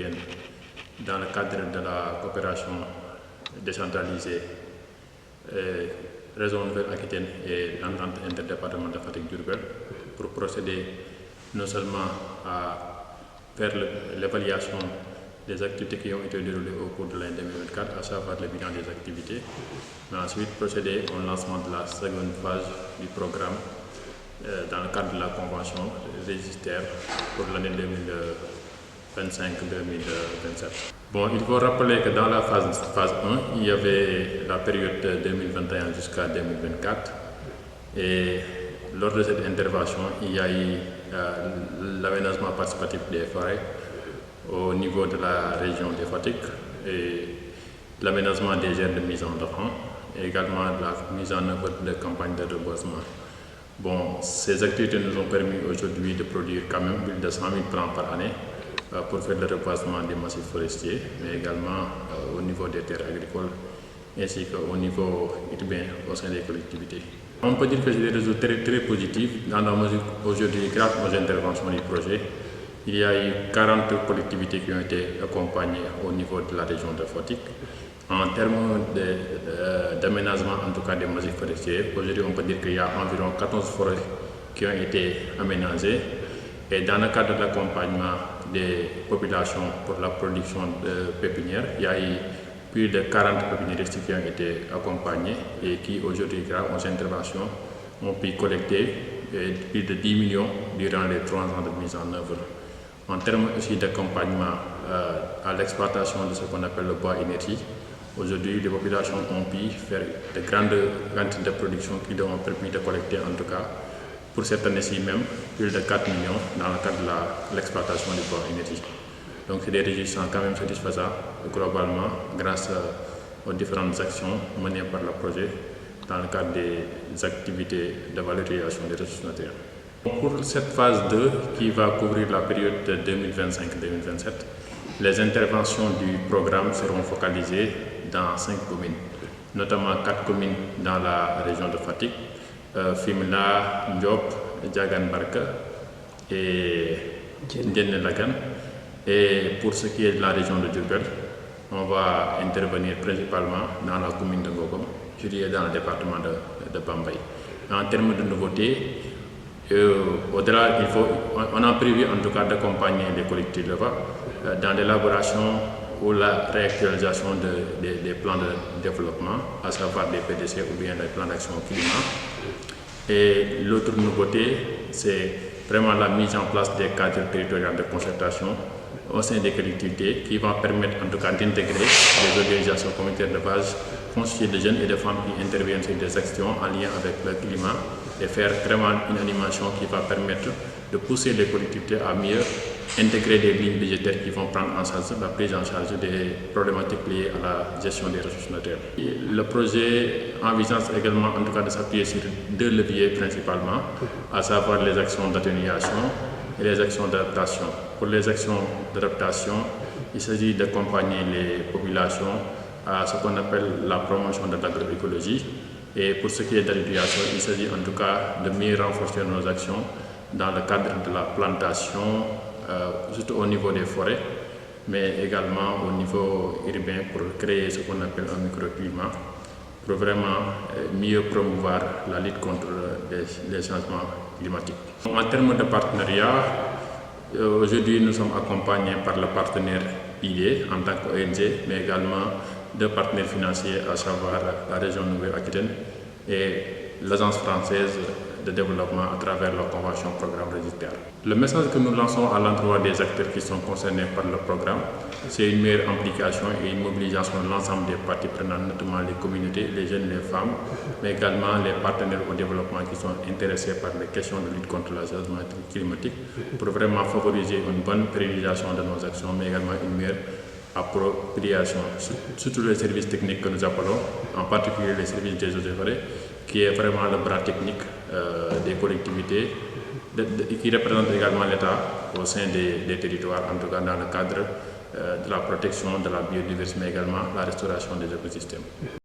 Akitène dans le cadre de la coopération décentralisée Réseau Nouvelle-Aquitaine et l'entente interdépartementale Fatick-Diourbel pour procéder non seulement à faire l'évaluation des activités qui ont été déroulées au cours de l'année 2024, à savoir le bilan des activités, mais ensuite procéder au lancement de la seconde phase du programme dans le cadre de la convention résistaire pour l'année 2025-2027. Bon, il faut rappeler que dans la phase 1, il y avait la période de 2021 jusqu'à 2024 et lors de cette intervention, il y a eu l'aménagement participatif des forêts au niveau de la région de Fatick et l'aménagement des aires de mise en œuvre et également la mise en œuvre de campagnes de reboisement. Bon, ces activités nous ont permis aujourd'hui de produire quand même plus de 100 000 plants par année pour faire le reboisement des massifs forestiers, mais également au niveau des terres agricoles ainsi qu'au niveau urbain au sein des collectivités. On peut dire que c'est des résultats très positifs dans la mesure aujourd'hui, grâce aux interventions du projet, il y a eu 40 collectivités qui ont été accompagnées au niveau de la région de Fatick. En termes d'aménagement, en tout cas des massifs forestiers, aujourd'hui on peut dire qu'il y a environ 14 forêts qui ont été aménagées. Et dans le cadre de l'accompagnement des populations pour la production de pépinières, il y a eu plus de 40 pépiniéristes qui ont été accompagnés et qui aujourd'hui, grâce aux interventions, ont pu collecter plus de 10 millions durant les 3 ans de mise en œuvre. En termes aussi d'accompagnement à l'exploitation de ce qu'on appelle le bois énergie, aujourd'hui les populations ont pu faire de grandes quantités de production qui leur ont permis de collecter en tout cas pour cette année-ci même plus de 4 millions dans le cadre de l'exploitation du bois énergie. Donc c'est des résultats quand même satisfaisants globalement grâce aux différentes actions menées par le projet dans le cadre des activités de valorisation des ressources naturelles. Pour cette phase 2 qui va couvrir la période de 2025-2027, les interventions du programme seront focalisées dans 5 communes, notamment 4 communes dans la région de Fatick, Fimela, Ndiop, Diagane Barka et Ndiéné Lagane. Et pour ce qui est de la région de Diourbel, on va intervenir principalement dans la commune de Ngogom, située dans le département de Bambey. En termes de nouveautés, au-delà, on a prévu en tout cas d'accompagner les collectivités dans l'élaboration ou la réactualisation des plans de développement, à savoir des PDC ou bien les plans d'action climat. Et l'autre nouveauté, c'est vraiment la mise en place des cadres territoriaux de concertation au sein des collectivités qui vont permettre en tout cas d'intégrer les organisations communautaires de base constituées de jeunes et de femmes qui interviennent sur des actions en lien avec le climat et faire vraiment une animation qui va permettre de pousser les collectivités à mieux intégrer des lignes budgétaires qui vont prendre en charge la prise en charge des problématiques liées à la gestion des ressources naturelles. Le projet envisage également en tout cas de s'appuyer sur 2 leviers principalement, à savoir les actions d'atténuation et les actions d'adaptation. Pour les actions d'adaptation, il s'agit d'accompagner les populations à ce qu'on appelle la promotion de l'agroécologie. Et pour ce qui est d'atténuation, il s'agit en tout cas de mieux renforcer nos actions dans le cadre de la plantation, surtout au niveau des forêts, mais également au niveau urbain pour créer ce qu'on appelle un microclimat, pour vraiment mieux promouvoir la lutte contre les changements climatiques. En termes de partenariat, aujourd'hui nous sommes accompagnés par le partenaire ID en tant qu'ONG, mais également 2 partenaires financiers, à savoir la région Nouvelle-Aquitaine et l'Agence française de développement à travers la convention programme résistaire. Le message que nous lançons à l'endroit des acteurs qui sont concernés par le programme, c'est une meilleure implication et une mobilisation de l'ensemble des parties prenantes, notamment les communautés, les jeunes, les femmes, mais également les partenaires au développement qui sont intéressés par les questions de lutte contre le changement climatique, pour vraiment favoriser une bonne pérennisation de nos actions, mais également une meilleure appropriation, surtout les services techniques que nous appelons, en particulier les services des eaux et forêts, qui est vraiment le bras technique des collectivités, qui représente également l'État au sein des territoires, en tout cas dans le cadre de la protection de la biodiversité, mais également la restauration des écosystèmes.